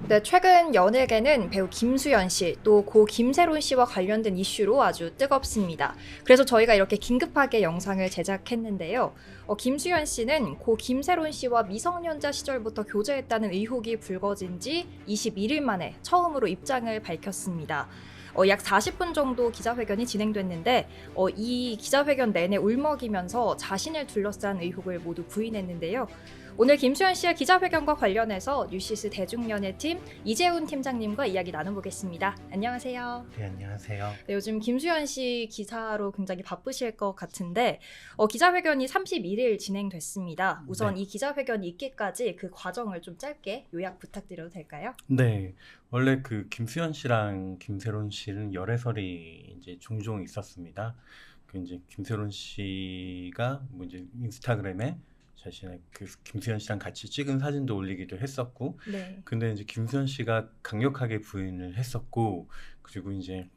네, 최근 연예계는 배우 김수현 씨, 또 고 김세론 씨와 관련된 이슈로 아주 뜨겁습니다. 그래서 저희가 이렇게 긴급하게 영상을 제작했는데요. 김수현 씨는 고 김세론 씨와 미성년자 시절부터 교제했다는 의혹이 불거진 지 21일 만에 처음으로 입장을 밝혔습니다. 약 40분 정도 기자회견이 진행됐는데 이 기자회견 내내 울먹이면서 자신을 둘러싼 의혹을 모두 부인했는데요. 오늘 김수현 씨의 기자회견과 관련해서 뉴시스 대중연예팀 이재훈 팀장님과 이야기 나눠보겠습니다. 안녕하세요. 네, 안녕하세요. 네, 요즘 김수현 씨 기사로 굉장히 바쁘실 것 같은데 기자회견이 31일 진행됐습니다. 우선 네. 이 기자회견이 있기까지 그 과정을 좀 짧게 요약 부탁드려도 될까요? 네, 원래 그 김수현 씨랑 김세론 씨는 열애설이 이제 종종 있었습니다. 그 이제 김세론 씨가 뭐 이제 인스타그램에 자신의 그 김수현 씨랑 같이 찍은 사진도 올리기도 했었고, 네. 근데 이제 김수현 씨가 강력하게 부인을 했었고, 그리고 이제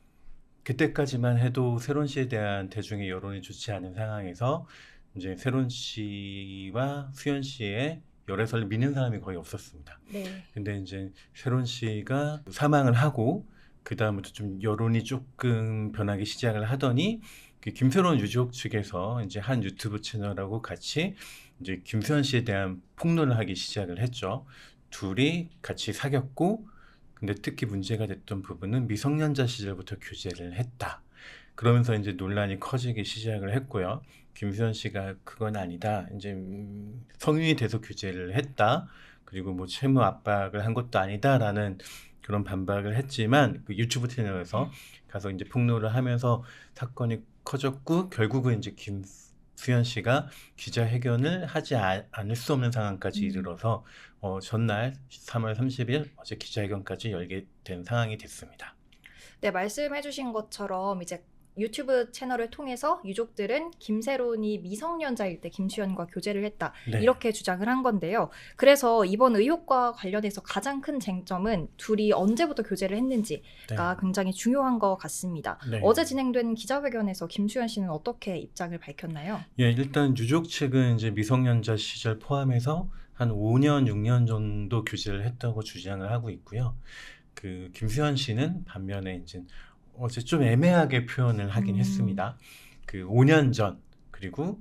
그때까지만 해도 세론 씨에 대한 대중의 여론이 좋지 않은 상황에서 이제 세론 씨와 수현 씨의 열애설을 믿는 사람이 거의 없었습니다. 네. 근데 이제 세론 씨가 사망을 하고 그 다음부터 좀 여론이 조금 변하기 시작을 하더니 그 김세론 유족 측에서 이제 한 유튜브 채널하고 같이 이제 김수현 씨에 대한 폭로를 하기 시작을 했죠. 둘이 같이 사귀었고, 근데 특히 문제가 됐던 부분은 미성년자 시절부터 교제를 했다. 그러면서 이제 논란이 커지기 시작을 했고요. 김수현 씨가 그건 아니다. 이제 성인이 돼서 교제를 했다. 그리고 뭐 채무 압박을 한 것도 아니다라는 그런 반박을 했지만 그 유튜브 채널에서 가서 이제 폭로를 하면서 사건이 커졌고, 결국은 이제 김수현 씨가 기자회견을 하지 않을 수 없는 상황까지 이르러서 전날 3월 30일 어제 기자회견까지 열게 된 상황이 됐습니다. 네, 말씀해주신 것처럼 이제 유튜브 채널을 통해서 유족들은 김세론이 미성년자일 때 김수현과 교제를 했다 네. 이렇게 주장을 한 건데요. 그래서 이번 의혹과 관련해서 가장 큰 쟁점은 둘이 언제부터 교제를 했는지가 네. 굉장히 중요한 것 같습니다. 네. 어제 진행된 기자회견에서 김수현 씨는 어떻게 입장을 밝혔나요? 예, 일단 유족 측은 이제 미성년자 시절 포함해서 한 5년, 6년 정도 교제를 했다고 주장을 하고 있고요. 그 김수현 씨는 반면에 이제 어제 좀 애매하게 표현을 하긴 했습니다. 그 5년 전, 그리고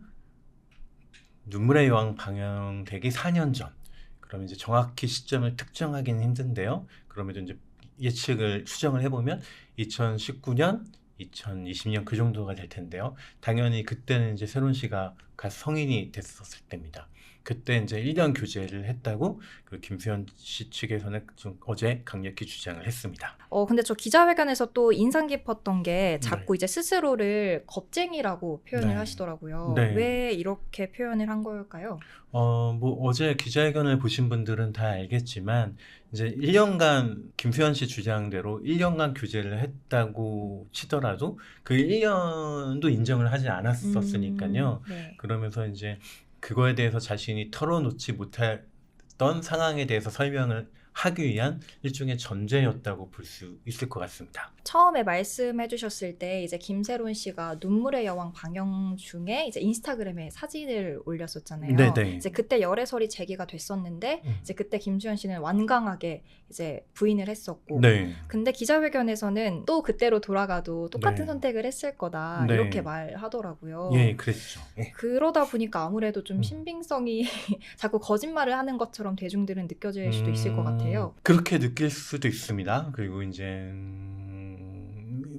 눈물의 여왕 방영되기 4년 전. 그러면 이제 정확히 시점을 특정하기는 힘든데요. 그러면 이제 예측을 추정을 해보면 2019년, 2020년 그 정도가 될 텐데요. 당연히 그때는 이제 세론 씨가 갓 성인이 됐었을 때입니다. 그때 이제 1년 교제를 했다고 그 김수현 씨 측에서는 좀 어제 강력히 주장을 했습니다. 근데 저 기자회견에서 또 인상 깊었던 게 자꾸 이제 스스로를 겁쟁이라고 표현을 네. 하시더라고요. 네. 왜 이렇게 표현을 한 걸까요? 뭐 어제 기자회견을 보신 분들은 다 알겠지만 이제 1년간 김수현 씨 주장대로 1년간 교제를 했다고 치더라도 그 1년도 인정을 하지 않았었으니까요. 네. 그러면서 이제 그거에 대해서 자신이 털어놓지 못했던 상황에 대해서 설명을 하기 위한 일종의 전제였다고 볼 수 있을 것 같습니다. 처음에 말씀해 주셨을 때 이제 김세론 씨가 눈물의 여왕 방영 중에 이제 인스타그램에 사진을 올렸었잖아요. 네네. 이제 그때 열애설이 제기가 됐었는데 이제 그때 김수현 씨는 완강하게 이제 부인을 했었고 네. 근데 기자회견에서는 또 그때로 돌아가도 똑같은 네. 선택을 했을 거다 네. 이렇게 말하더라고요. 예, 그랬죠. 예. 그러다 보니까 아무래도 좀 신빙성이 자꾸 거짓말을 하는 것처럼 대중들은 느껴질 수도 있을 것 같아요. 그렇게 느낄 수도 있습니다. 그리고 이제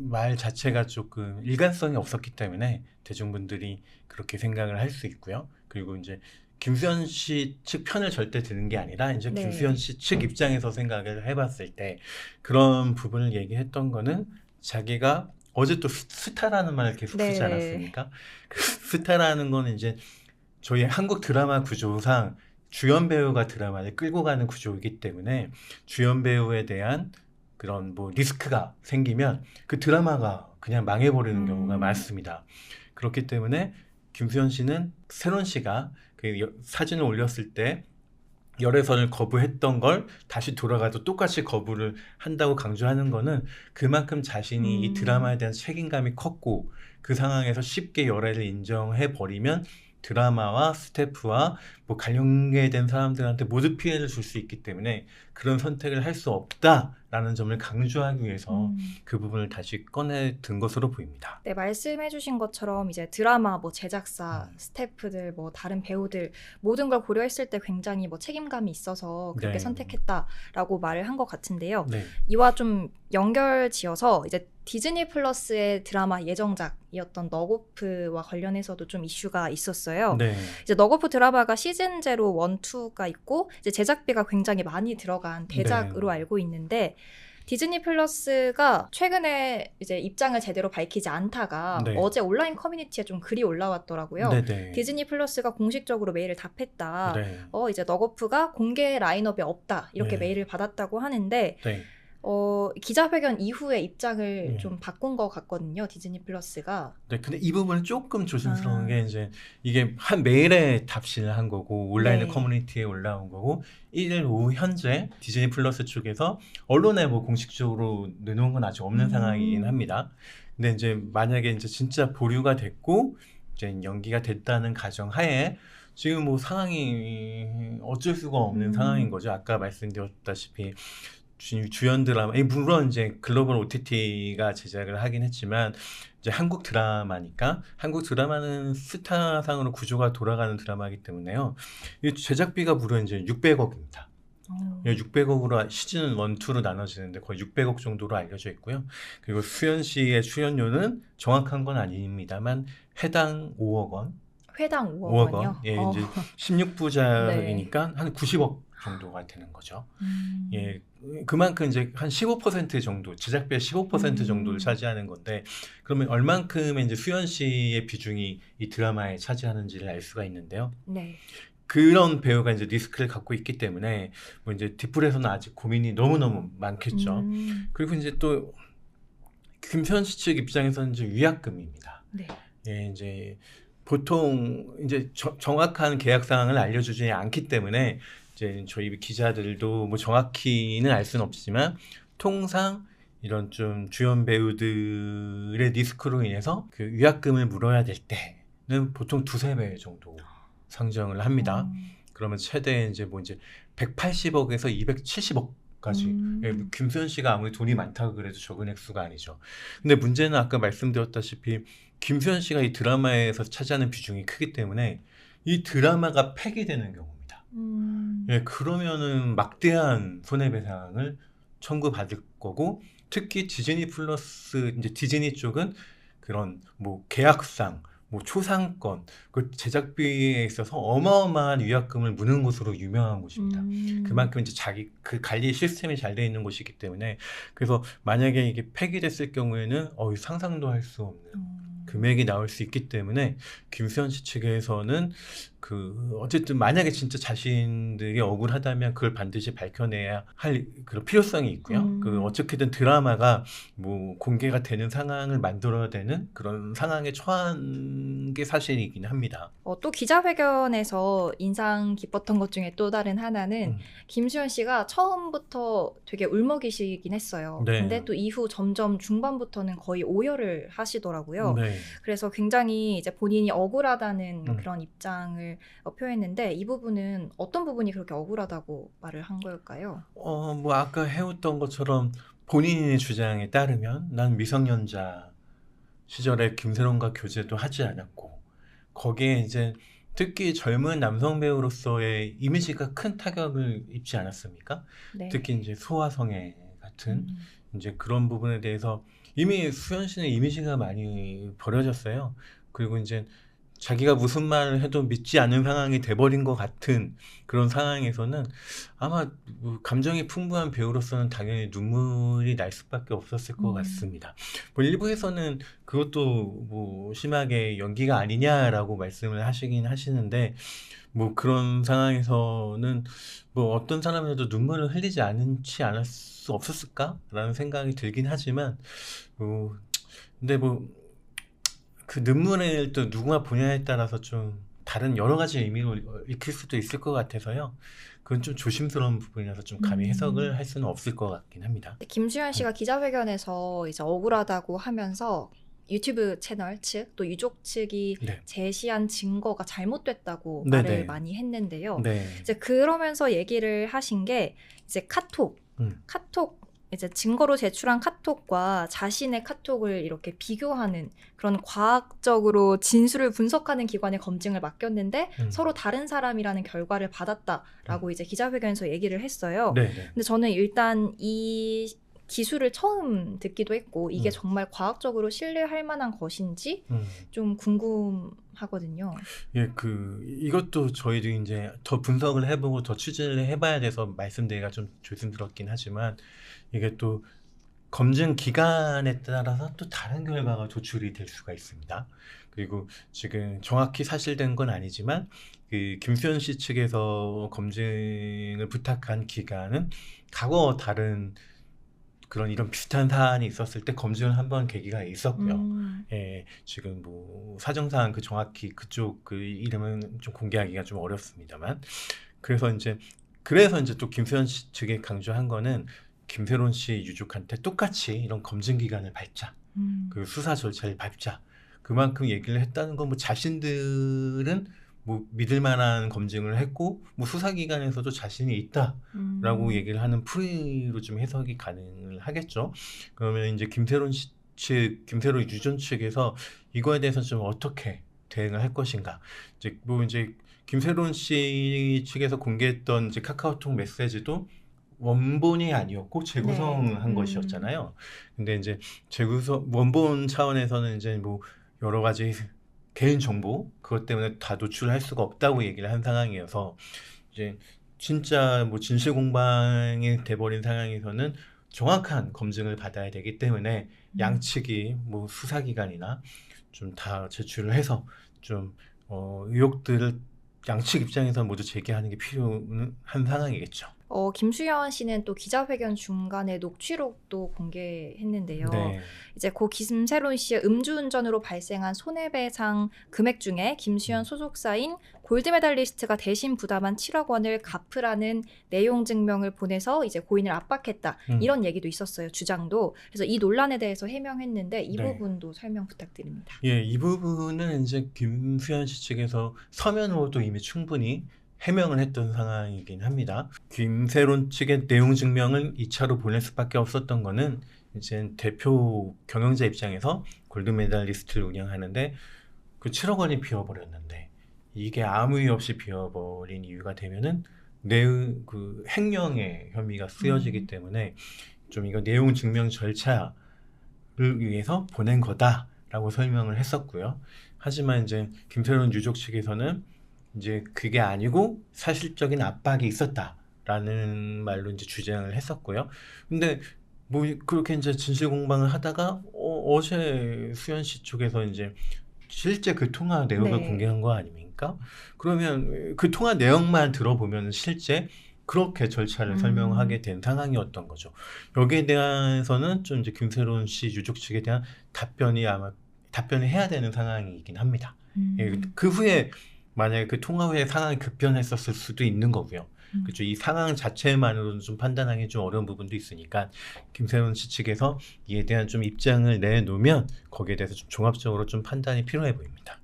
말 자체가 조금 일관성이 없었기 때문에 대중분들이 그렇게 생각을 할 수 있고요. 그리고 이제 김수현 씨 측 편을 절대 드는 게 아니라 이제 네. 김수현 씨 측 입장에서 생각을 해봤을 때 그런 부분을 얘기했던 거는 자기가 어제 또 스타라는 말을 계속 쓰지 네. 않았습니까? 그 스타라는 거는 이제 저희 한국 드라마 구조상 주연 배우가 드라마를 끌고 가는 구조이기 때문에 주연 배우에 대한 그런 뭐 리스크가 생기면 그 드라마가 그냥 망해버리는 경우가 많습니다. 그렇기 때문에 김수현 씨는 세론 씨가 그 사진을 올렸을 때 열애설을 거부했던 걸 다시 돌아가도 똑같이 거부를 한다고 강조하는 거는 그만큼 자신이 이 드라마에 대한 책임감이 컸고 그 상황에서 쉽게 열애를 인정해 버리면 드라마와 스태프와 뭐 관련된 사람들한테 모두 피해를 줄 수 있기 때문에 그런 선택을 할 수 없다라는 점을 강조하기 위해서 그 부분을 다시 꺼내 든 것으로 보입니다. 네, 말씀해주신 것처럼 이제 드라마, 뭐 제작사, 음. 스태프들, 뭐 다른 배우들 모든 걸 고려했을 때 굉장히 뭐 책임감이 있어서 그렇게 네. 선택했다라고 말을 한 것 같은데요. 네. 이와 좀 연결지어서 이제 디즈니 플러스의 드라마 예정작이었던 넉오프와 관련해서도 좀 이슈가 있었어요. 네. 이제 넉오프 드라마가 시즌 제로 1, 2가 있고 이제 제작비가 굉장히 많이 들어간 대작으로 네. 알고 있는데 디즈니 플러스가 최근에 이제 입장을 제대로 밝히지 않다가 네. 어제 온라인 커뮤니티에 좀 글이 올라왔더라고요. 네네. 디즈니 플러스가 공식적으로 메일을 답했다. 네. 이제 넉오프가 공개 라인업에 없다. 이렇게 네. 메일을 받았다고 하는데 네. 기자회견 이후에 입장을 네. 좀 바꾼 것 같거든요. 디즈니 플러스가. 네, 근데 이 부분은 조금 조심스러운 아. 게 이제 이게 한 메일에 답신을 한 거고 온라인 네. 커뮤니티에 올라온 거고 1일 오후 현재 디즈니 플러스 쪽에서 언론에 뭐 공식적으로 내놓은 건 아직 없는 상황이긴 합니다. 근데 이제 만약에 이제 진짜 보류가 됐고 이제 연기가 됐다는 가정하에 지금 뭐 상황이 어쩔 수가 없는 상황인 거죠. 아까 말씀드렸다시피 주연 드라마, 물론 이제 글로벌 OTT가 제작을 하긴 했지만 이제 한국 드라마니까 한국 드라마는 스타상으로 구조가 돌아가는 드라마이기 때문에요. 이 제작비가 무려 이제 600억입니다. 600억으로 시즌 1, 2로 나눠지는데 거의 600억 정도로 알려져 있고요. 그리고 수연 씨의 출연료는 정확한 건 아닙니다만 해당 5억 원, 회당 5억 5억 원이요? 원. 예, 이제 16부작이니까 네. 한 90억 정도가 되는 거죠. 예, 그만큼 이제 한 15% 정도, 제작비의 15% 정도를 차지하는 건데, 그러면 얼만큼의 이제 수연 씨의 비중이 이 드라마에 차지하는지를 알 수가 있는데요. 네. 그런 배우가 이제 리스크를 갖고 있기 때문에, 뭐 이제 뒷불에서는 아직 고민이 너무너무 많겠죠. 그리고 이제 또, 김수현 씨 측 입장에서는 이제 위약금입니다. 네. 예, 이제 보통 이제 정확한 계약 사항을 알려주지 않기 때문에 이제 저희 기자들도 뭐 정확히는 알 수는 없지만 통상 이런 좀 주연 배우들의 리스크로 인해서 그 위약금을 물어야 될 때는 보통 2~3배 정도 상정을 합니다. 그러면 최대 이제 뭐 이제 180억에서 270억까지. 예, 김수현 씨가 아무리 돈이 많다고 그래도 적은 액수가 아니죠. 근데 문제는 아까 말씀드렸다시피 김수현 씨가 이 드라마에서 차지하는 비중이 크기 때문에 이 드라마가 폐기되는 경우입니다. 예, 그러면은 막대한 손해배상을 청구받을 거고 특히 디즈니 플러스 이제 디즈니 쪽은 그런 뭐 계약상 뭐 초상권 그 제작비에 있어서 어마어마한 위약금을 무는 곳으로 유명한 곳입니다. 그만큼 이제 자기 그 관리 시스템이 잘 돼 있는 곳이기 때문에 그래서 만약에 이게 폐기됐을 경우에는 상상도 할 수 없는 금액이 나올 수 있기 때문에 김수현 씨 측에서는 그 어쨌든 만약에 진짜 자신들이 억울하다면 그걸 반드시 밝혀내야 할 그런 필요성이 있고요. 그 어떻게든 드라마가 뭐 공개가 되는 상황을 만들어야 되는 그런 상황에 처한 게 사실이긴 합니다. 또 기자회견에서 인상 깊었던 것 중에 또 다른 하나는 김수현 씨가 처음부터 되게 울먹이시긴 했어요. 네. 근데 또 이후 점점 중반부터는 거의 오열을 하시더라고요. 네. 그래서 굉장히 이제 본인이 억울하다는 그런 입장을 표했는데 이 부분은 어떤 부분이 그렇게 억울하다고 말을 한 걸까요? 뭐 아까 해왔던 것처럼 본인의 주장에 따르면 난 미성년자 시절에 김세론과 교제도 하지 않았고 거기에 이제 특히 젊은 남성 배우로서의 이미지가 큰 타격을 입지 않았습니까? 네. 특히 이제 소아성애 같은 이제 그런 부분에 대해서 이미 수현 씨는 이미지가 많이 버려졌어요. 그리고 이제 자기가 무슨 말을 해도 믿지 않는 상황이 돼버린 것 같은 그런 상황에서는 아마 감정이 풍부한 배우로서는 당연히 눈물이 날 수밖에 없었을 것 같습니다. 뭐 일부에서는 그것도 뭐 심하게 연기가 아니냐라고 말씀을 하시긴 하시는데 뭐 그런 상황에서는 뭐 어떤 사람이라도 눈물을 흘리지 않을 수 없었을까라는 생각이 들긴 하지만 근데 뭐 그 눈물을 또 누가 보냐에 따라서 좀 다른 여러 가지 의미로 읽힐 수도 있을 것 같아서요. 그건 좀 조심스러운 부분이라서 좀 감히 해석을 할 수는 없을 것 같긴 합니다. 김수현 씨가 기자회견에서 이제 억울하다고 하면서 유튜브 채널 측 또 유족 측이 네. 제시한 증거가 잘못됐다고 네네. 말을 많이 했는데요. 네. 이제 그러면서 얘기를 하신 게 이제 카톡 이제 증거로 제출한 카톡과 자신의 카톡을 이렇게 비교하는 그런 과학적으로 진술을 분석하는 기관에 검증을 맡겼는데 서로 다른 사람이라는 결과를 받았다라고 이제 기자회견에서 얘기를 했어요. 네네. 근데 저는 일단 이 기술을 처음 듣기도 했고 이게 정말 과학적으로 신뢰할 만한 것인지 좀 궁금하거든요. 예, 이것도 저희도 이제 더 분석을 해보고 더 취재를 해봐야 돼서 말씀드리기가 좀 조심스럽긴 하지만 이게 또 검증 기간에 따라서 또 다른 결과가 도출이 될 수가 있습니다. 그리고 지금 정확히 사실된 건 아니지만 김수현 씨 측에서 검증을 부탁한 기간은 과거 다른 그런 이런 비슷한 사안이 있었을 때 검증을 한번 계기가 있었고요. 예, 지금 뭐 사정상 정확히 그쪽 이름은 좀 공개하기가 좀 어렵습니다만 그래서 이제 또 김수현 씨 측에 강조한 거는 김세론 씨 유족한테 똑같이 이런 검증 기간을 밟자, 수사 절차를 밟자. 그만큼 얘기를 했다는 건 뭐 자신들은 뭐 믿을 만한 검증을 했고 뭐 수사기관에서도 자신이 있다라고 얘기를 하는 풀이로 좀 해석이 가능하겠죠. 그러면 이제 김세론 유전 측에서 이거에 대해서 좀 어떻게 대응을 할 것인가. 이제 김세론 씨 측에서 공개했던 이제 카카오톡 메시지도 원본이 아니었고 재구성한 것이었잖아요. 근데 이제 원본 차원에서는 이제 뭐 여러 가지 개인 정보 그것 때문에 다 노출할 수가 없다고 얘기를 한 상황이어서 이제 진짜 뭐 진실 공방이 돼버린 상황에서는 정확한 검증을 받아야 되기 때문에 양측이 뭐 수사기관이나 좀 다 제출을 해서 좀 의혹들을 양측 입장에서 모두 제기하는 게 필요한 상황이겠죠. 김수현 씨는 또 기자회견 중간에 녹취록도 공개했는데요. 네. 이제 고 김세론 씨의 음주운전으로 발생한 손해배상 금액 중에 김수현 소속사인 골드메달리스트가 대신 부담한 7억 원을 갚으라는 내용 증명을 보내서 이제 고인을 압박했다. 이런 얘기도 있었어요. 주장도. 그래서 이 논란에 대해서 해명했는데 이 부분도 설명 부탁드립니다. 예, 이 부분은 이제 김수현 씨 측에서 서면으로도 이미 충분히 해명을 했던 상황이긴 합니다. 김세론 측의 내용 증명을 2차로 보낼 수밖에 없었던 거는 이제 대표 경영자 입장에서 골드메달리스트를 운영하는데 그 7억 원이 비어버렸는데 이게 아무 이유 없이 비어버린 이유가 되면은 횡령의 혐의가 쓰여지기 때문에 좀 이거 내용 증명 절차를 위해서 보낸 거다라고 설명을 했었고요. 하지만 이제 김세론 유족 측에서는 이제 그게 아니고 사실적인 압박이 있었다라는 말로 이제 주장을 했었고요. 근데 뭐 그렇게 이제 진실 공방을 하다가 어제 수현 씨 쪽에서 이제 실제 그 통화 내역을 공개한 거 아닙니까? 그러면 그 통화 내용만 들어보면 실제 그렇게 절차를 설명하게 된 상황이었던 거죠. 여기에 대해서는 좀 이제 김세론 씨 유족 측에 대한 답변을 해야 되는 상황이긴 합니다. 그 후에 만약에 그 통화 후에 상황이 급변했었을 수도 있는 거고요. 그렇죠. 이 상황 자체만으로는 좀 판단하기 좀 어려운 부분도 있으니까 김세론 씨 측에서 이에 대한 좀 입장을 내놓으면 거기에 대해서 좀 종합적으로 좀 판단이 필요해 보입니다.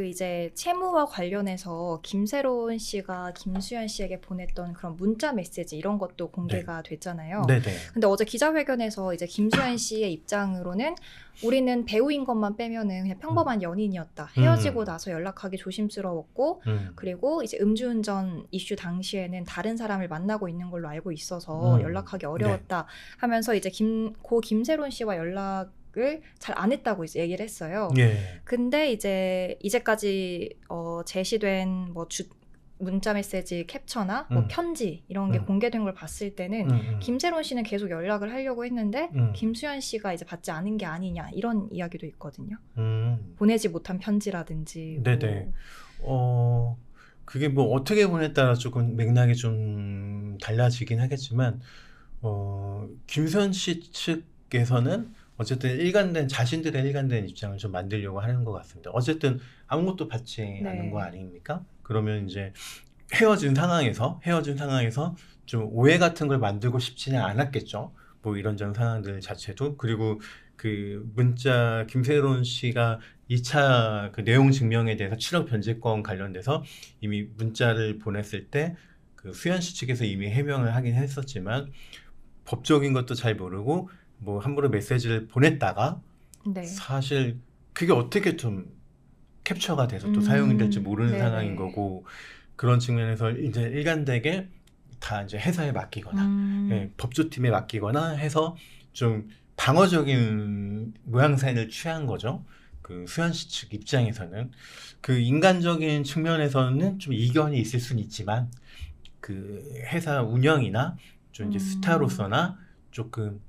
이제 채무와 관련해서 김세론 씨가 김수현 씨에게 보냈던 그런 문자 메시지 이런 것도 공개가 됐잖아요. 네네. 근데 어제 기자회견에서 이제 김수현 씨의 입장으로는 우리는 배우인 것만 빼면은 그냥 평범한 연인이었다. 헤어지고 나서 연락하기 조심스러웠고 그리고 이제 음주운전 이슈 당시에는 다른 사람을 만나고 있는 걸로 알고 있어서 연락하기 어려웠다 하면서 이제 고 김세론 씨와 연락을 잘 안 했다고 이제 얘기를 했어요. 예. 근데 이제까지 제시된 뭐 문자 메시지 캡처나 뭐 편지 이런 게 공개된 걸 봤을 때는 김세론 씨는 계속 연락을 하려고 했는데 김수현 씨가 이제 받지 않은 게 아니냐 이런 이야기도 있거든요. 보내지 못한 편지라든지. 네네. 그게 뭐 어떻게 보냐에 따라 조금 맥락이 좀 달라지긴 하겠지만 김수현 씨 측에서는 어쨌든 자신들의 일관된 입장을 좀 만들려고 하는 것 같습니다. 어쨌든 아무것도 받지 않은 거 아닙니까? 그러면 이제 헤어진 상황에서 좀 오해 같은 걸 만들고 싶지는 않았겠죠. 뭐 이런저런 상황들 자체도. 그리고 그 문자 김세론 씨가 2차 그 내용 증명에 대해서 7억 변제권 관련돼서 이미 문자를 보냈을 때 그 수현 씨 측에서 이미 해명을 하긴 했었지만 법적인 것도 잘 모르고 뭐 함부로 메시지를 보냈다가 네. 사실 그게 어떻게 좀 캡처가 돼서 또 사용이 될지 모르는 네네. 상황인 거고 그런 측면에서 이제 일관되게 다 이제 회사에 맡기거나 예, 법조팀에 맡기거나 해서 좀 방어적인 모양새를 취한 거죠. 그 수현 씨 측 입장에서는 그 인간적인 측면에서는 좀 이견이 있을 수는 있지만 그 회사 운영이나 좀 이제 스타로서나 조금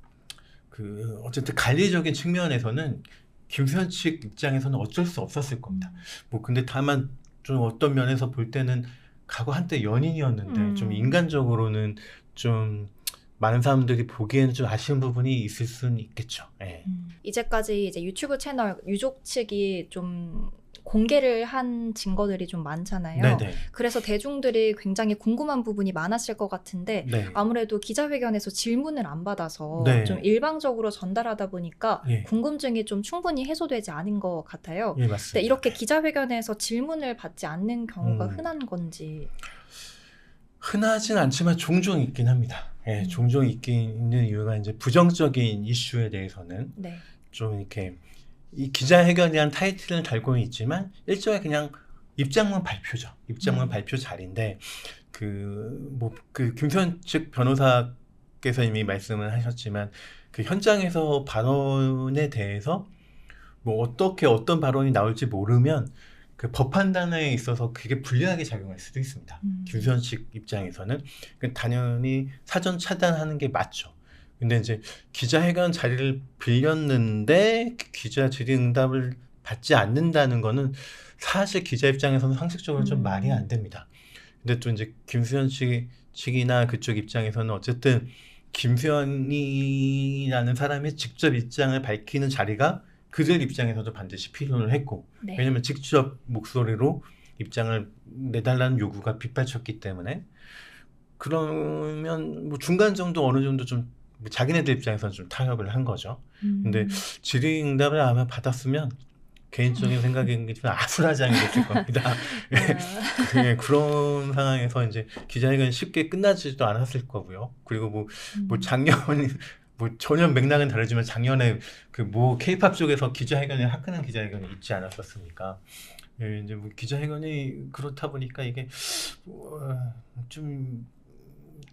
그 어쨌든 관리적인 측면에서는 김수현 측 입장에서는 어쩔 수 없었을 겁니다. 뭐 근데 다만 좀 어떤 면에서 볼 때는 과거 한때 연인이었는데 좀 인간적으로는 좀 많은 사람들이 보기에는 좀 아쉬운 부분이 있을 수는 있겠죠. 예. 이제까지 이제 유튜브 채널 유족 측이 좀 공개를 한 증거들이 좀 많잖아요. 네네. 그래서 대중들이 굉장히 궁금한 부분이 많았을 것 같은데 네. 아무래도 기자회견에서 질문을 안 받아서 네. 좀 일방적으로 전달하다 보니까 예. 궁금증이 좀 충분히 해소되지 않은 것 같아요. 예, 맞습니다. 근데 이렇게 기자회견에서 질문을 받지 않는 경우가 음. 흔한 건지. 흔하진 않지만 종종 있긴 합니다. 예, 종종 있긴 있는 이유가 이제 부정적인 이슈에 대해서는 네. 좀 이렇게 이 기자회견이란 타이틀은 달고는 있지만 일종의 그냥 입장문 발표죠. 입장문 발표 자리인데 그 김수현 측 변호사께서 이미 말씀을 하셨지만 그 현장에서 발언에 대해서 뭐 어떻게 어떤 발언이 나올지 모르면 그 법 판단에 있어서 그게 불리하게 작용할 수도 있습니다. 김수현 측 입장에서는 당연히 사전 차단하는 게 맞죠. 근데 이제 기자회견 자리를 빌렸는데 기자 질의응답을 받지 않는다는 거는 사실 기자 입장에서는 상식적으로 좀 말이 안 됩니다. 근데 또 이제 김수현 측이나 그쪽 입장에서는 어쨌든 김수현이라는 사람이 직접 입장을 밝히는 자리가 그들 입장에서도 반드시 필요를 했고 네. 왜냐면 직접 목소리로 입장을 내달라는 요구가 빗발쳤기 때문에 그러면 뭐 중간 정도 어느 정도 좀 자기네들 입장에서는 좀 타협을 한 거죠. 근데 질의응답을 아마 받았으면 개인적인 생각이지만 아수라장이 됐을 겁니다. 예, 그런 상황에서 이제 기자회견이 쉽게 끝나지도 않았을 거고요. 그리고 뭐 작년 뭐 전혀 맥락은 다르지만 작년에 그 뭐 K-팝 쪽에서 기자회견이 화끈한 기자회견이 있지 않았었습니까? 예, 이제 뭐 기자회견이 그렇다 보니까 이게 좀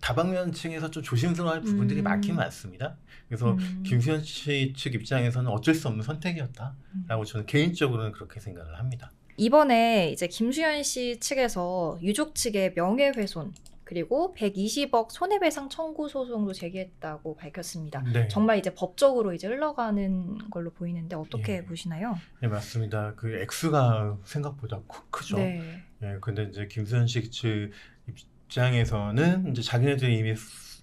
다방면층에서 좀 조심스러워할 부분들이 많긴 많습니다. 그래서 김수현 씨 측 입장에서는 어쩔 수 없는 선택이었다라고 저는 개인적으로는 그렇게 생각을 합니다. 이번에 이제 김수현 씨 측에서 유족 측의 명예훼손 그리고 120억 손해배상 청구 소송도 제기했다고 밝혔습니다. 네. 정말 이제 법적으로 이제 흘러가는 걸로 보이는데 어떻게 예. 보시나요? 네, 맞습니다. 그 액수가 생각보다 크죠. 네. 예, 근데 이제 김수현 씨 측 입장에서는 이제 자기네들의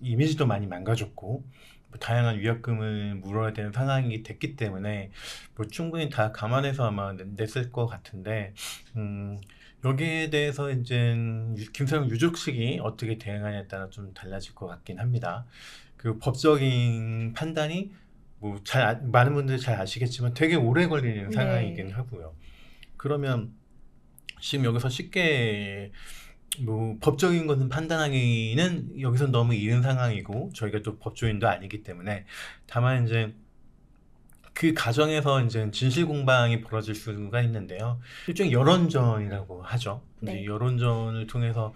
이미지도 많이 망가졌고 뭐 다양한 위약금을 물어야 되는 상황이 됐기 때문에 뭐 충분히 다 감안해서 아마 냈을 것 같은데 여기에 대해서 이제 김수현 유족 측이 어떻게 대응하냐에 따라 좀 달라질 것 같긴 합니다. 그 법적인 판단이 뭐 많은 분들이 잘 아시겠지만 되게 오래 걸리는 상황이긴 하고요. 그러면 지금 여기서 쉽게 뭐 법적인 것은 판단하기는 여기서 너무 이른 상황이고 저희가 또 법조인도 아니기 때문에 다만 이제 그 과정에서 이제 진실 공방이 벌어질 수가 있는데요. 일종의 여론전이라고 하죠. 네. 이제 여론전을 통해서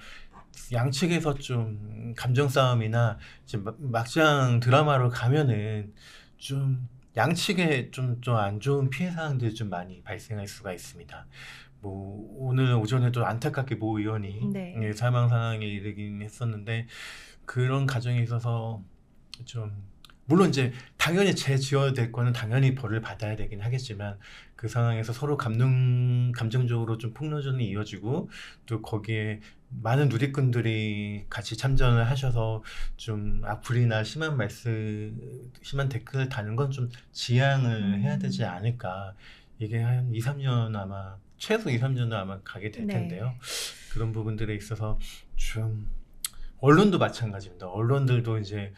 양측에서 좀 감정 싸움이나 이제 막장 드라마로 가면은 좀 양측에 좀 안 좋은 피해 사항들이 좀 많이 발생할 수가 있습니다. 뭐 오늘 오전에도 안타깝게 모 의원이 네. 사망 상황에 이르긴 했었는데 그런 과정에 있어서 좀 물론 이제 당연히 지어야 될 거는 당연히 벌을 받아야 되긴 하겠지만 그 상황에서 서로 감정적으로 좀 폭로전이 이어지고 또 거기에 많은 누리꾼들이 같이 참전을 하셔서 좀 악플이나 심한 댓글을 다는 건 좀 지양을 해야 되지 않을까. 이게 한 2, 3년 아마 최소 2, 3년은 아마 가게 될 텐데요. 그런 부분들에 있어서 좀 언론도 마찬가지입니다. 언론들도 이제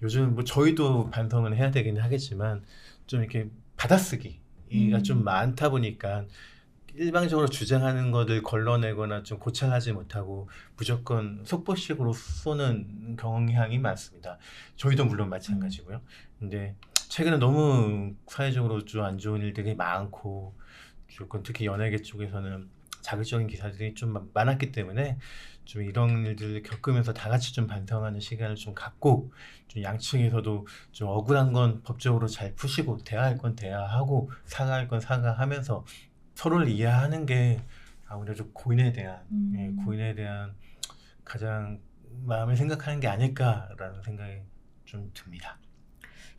요즘 뭐 저희도 반성을 해야 되긴 하겠지만 좀 이렇게 받아쓰기가 좀 많다 보니까 일방적으로 주장하는 것을 걸러내거나 좀 고찰하지 못하고 무조건 속보식으로 쏘는 경향이 많습니다. 저희도 물론 마찬가지고요. 근데 최근에 너무 사회적으로 좀 안 좋은 일들이 많고 조금 특히 연예계 쪽에서는 자극적인 기사들이 좀 많았기 때문에 좀 이런 일들을 겪으면서 다 같이 좀 반성하는 시간을 좀 갖고 좀 양측에서도 좀 억울한 건 법적으로 잘 푸시고 대화할 건 대화하고 사과할 건 사과하면서 서로를 이해하는 게 아무래도 고인에 대한 가장 마음을 생각하는 게 아닐까라는 생각이 좀 듭니다.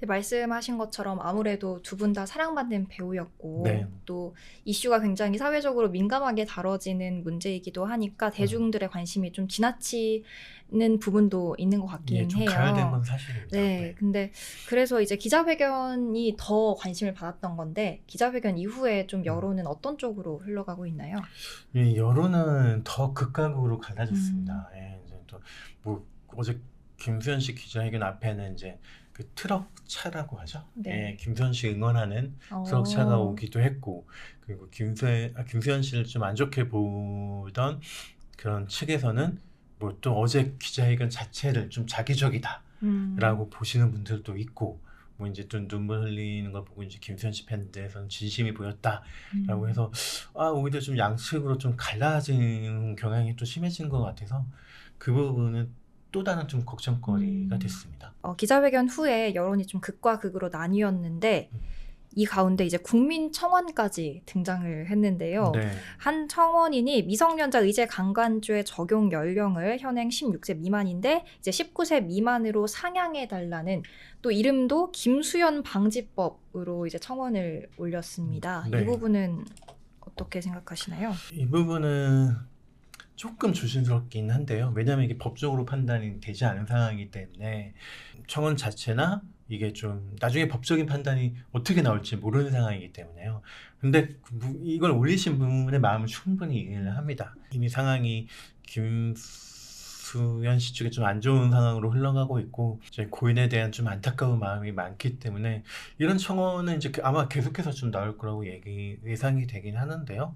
말씀하신 것처럼 아무래도 두 분 다 사랑받는 배우였고 네. 또 이슈가 굉장히 사회적으로 민감하게 다뤄지는 문제이기도 하니까 대중들의 관심이 좀 지나치는 부분도 있는 것 같긴 좀 해요. 가열된 건 사실입니다. 네, 근데 그래서 이제 기자회견이 더 관심을 받았던 건데 기자회견 이후에 좀 여론은 어떤 쪽으로 흘러가고 있나요? 이 여론은 더 극단으로 갈라졌습니다. 예, 이제 또 뭐 어제 김수현 씨 기자회견 앞에는 이제 그 트럭 차라고 하죠. 네. 예, 김수현 씨 응원하는 트럭 차가 오기도 했고, 그리고 김수현 씨를 좀 안 좋게 보던 그런 측에서는 뭐 또 어제 기자회견 자체를 좀 자기적이다라고 보시는 분들도 있고, 뭐 이제 좀 눈물 흘리는 걸 보고 이제 김수현 씨 팬들에서는 진심이 보였다라고 해서 오히려 좀 양측으로 좀 갈라지는 경향이 또 심해진 것 같아서 그 부분은 또 다른 좀 걱정거리가 됐습니다. 기자회견 후에 여론이 좀 극과 극으로 나뉘었는데 이 가운데 이제 국민청원까지 등장을 했는데요. 네. 한 청원인이 미성년자 의제 강간죄 적용 연령을 현행 16세 미만인데 이제 19세 미만으로 상향해달라는 또 이름도 김수현 방지법으로 이제 청원을 올렸습니다. 네. 이 부분은 어떻게 생각하시나요? 이 부분은 조금 조심스럽긴 한데요. 왜냐하면 이게 법적으로 판단이 되지 않은 상황이기 때문에 청원 자체나 이게 좀 나중에 법적인 판단이 어떻게 나올지 모르는 상황이기 때문에요. 근데 이걸 올리신 분의 마음을 충분히 이해를 합니다. 이미 상황이 김수현 씨 쪽에 좀 안 좋은 상황으로 흘러가고 있고 이제 고인에 대한 좀 안타까운 마음이 많기 때문에 이런 청원은 이제 아마 계속해서 좀 나올 거라고 예상이 되긴 하는데요.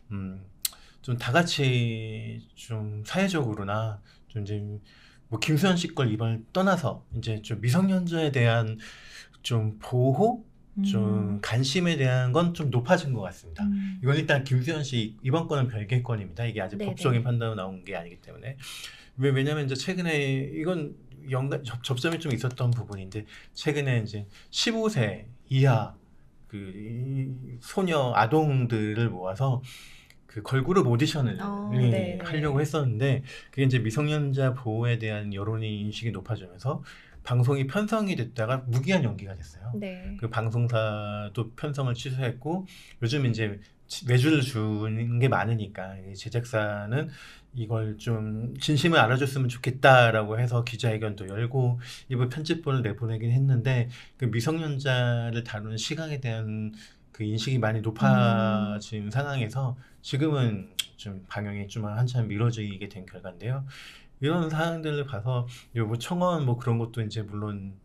좀 다 같이 좀 사회적으로나 좀 이제 뭐 김수현 씨 걸 이번 떠나서 이제 좀 미성년자에 대한 좀 보호, 좀 관심에 대한 건 좀 높아진 것 같습니다. 이건 일단 김수현 씨 이번 건은 별개 건입니다. 이게 아직 네네. 법적인 판단으로 나온 게 아니기 때문에 왜냐면 이제 최근에 이건 접점이 좀 있었던 부분인데 최근에 이제 15세 이하 그 소녀 아동들을 모아서 그 걸그룹 오디션을 네네. 하려고 했었는데 그게 이제 미성년자 보호에 대한 여론이 인식이 높아지면서 방송이 편성이 됐다가 무기한 연기가 됐어요. 네. 그 방송사도 편성을 취소했고 요즘 이제 외주를 주는 게 많으니까 이 제작사는 이걸 좀 진심을 알아줬으면 좋겠다라고 해서 기자회견도 열고 일부 편집본을 내보내긴 했는데 그 미성년자를 다루는 시각에 대한 그 인식이 많이 높아진 상황에서 지금은 좀 방영이 좀 한참 미뤄지게 된 결과인데요. 이런 사항들을 봐서 뭐 청원 뭐 그런 것도 이제 물론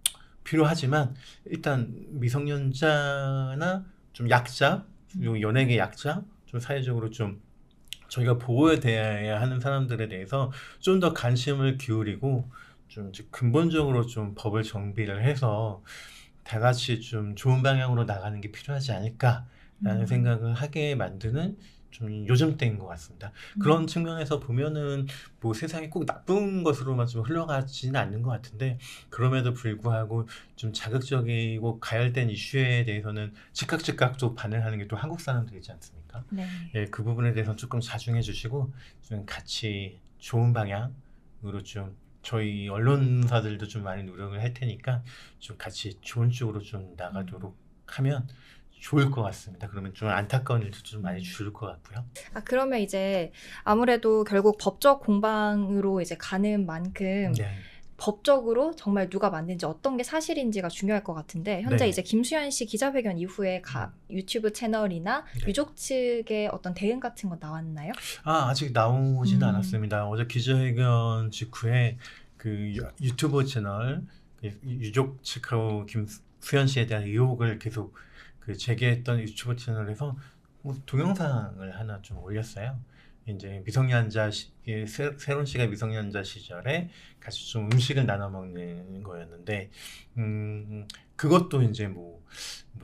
필요하지만 일단 미성년자나 좀 약자, 요 연예계 약자, 좀 사회적으로 좀 저희가 보호해야 하는 사람들에 대해서 좀 더 관심을 기울이고 좀 근본적으로 좀 법을 정비를 해서 다 같이 좀 좋은 방향으로 나가는 게 필요하지 않을까라는 생각을 하게 만드는 좀 요즘 때인 것 같습니다. 그런 측면에서 보면은 뭐 세상이 꼭 나쁜 것으로만 좀 흘러가지는 않는 것 같은데 그럼에도 불구하고 좀 자극적이고 가열된 이슈에 대해서는 즉각 또 반응하는 게 또 한국 사람들이지 않습니까? 네. 예, 그 부분에 대해서 조금 자중해 주시고 좀 같이 좋은 방향으로 좀 저희 언론사들도 좀 많이 노력을 할 테니까 좀 같이 좋은 쪽으로 좀 나가도록 하면 좋을 것 같습니다. 그러면 좀 안타까운 일도 좀 많이 줄을 것 같고요. 그러면 이제 아무래도 결국 법적 공방으로 이제 가는 만큼 네. 법적으로 정말 누가 만든지 어떤 게 사실인지가 중요할 것 같은데 현재 네. 이제 김수현 씨 기자회견 이후에 유튜브 채널이나 네. 유족 측의 어떤 대응 같은 거 나왔나요? 아직 나오진 않았습니다. 어제 기자회견 직후에 그 유튜브 채널 유족 측하고 수현 씨에 대한 의혹을 계속 그 제기했던 유튜브 채널에서 뭐 동영상을 하나 좀 올렸어요. 이제 미성년자 세론 씨가 미성년자 시절에 같이 좀 음식을 나눠 먹는 거였는데, 그것도 이제 뭐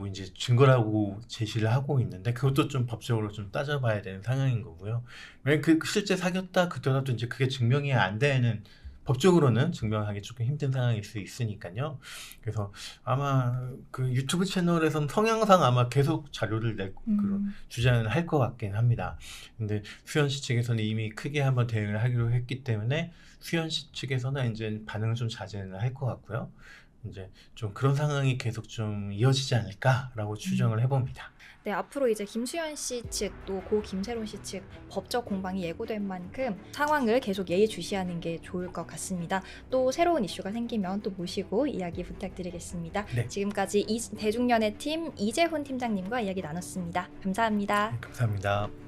이제 증거라고 제시를 하고 있는데, 그것도 좀 법적으로 좀 따져봐야 되는 상황인 거고요. 왜냐면 그 실제 사귀었다 그더라도 이제 그게 증명이 안 되는, 법적으로는 증명하기 조금 힘든 상황일 수 있으니까요. 그래서 아마 그 유튜브 채널에선 성향상 아마 계속 자료를 그런 주장을 할 것 같긴 합니다. 근데 수현 씨 측에서는 이미 크게 한번 대응을 하기로 했기 때문에 수현 씨 측에서는 이제 반응을 좀 자제를 할 것 같고요. 이제 좀 그런 상황이 계속 좀 이어지지 않을까라고 추정을 해봅니다. 네, 앞으로 이제 김수현 씨 측 또 고 김세론 씨 측 법적 공방이 예고된 만큼 상황을 계속 예의주시하는 게 좋을 것 같습니다. 또 새로운 이슈가 생기면 또 모시고 이야기 부탁드리겠습니다. 네. 지금까지 대중연애 팀 이재훈 팀장님과 이야기 나눴습니다. 감사합니다. 감사합니다.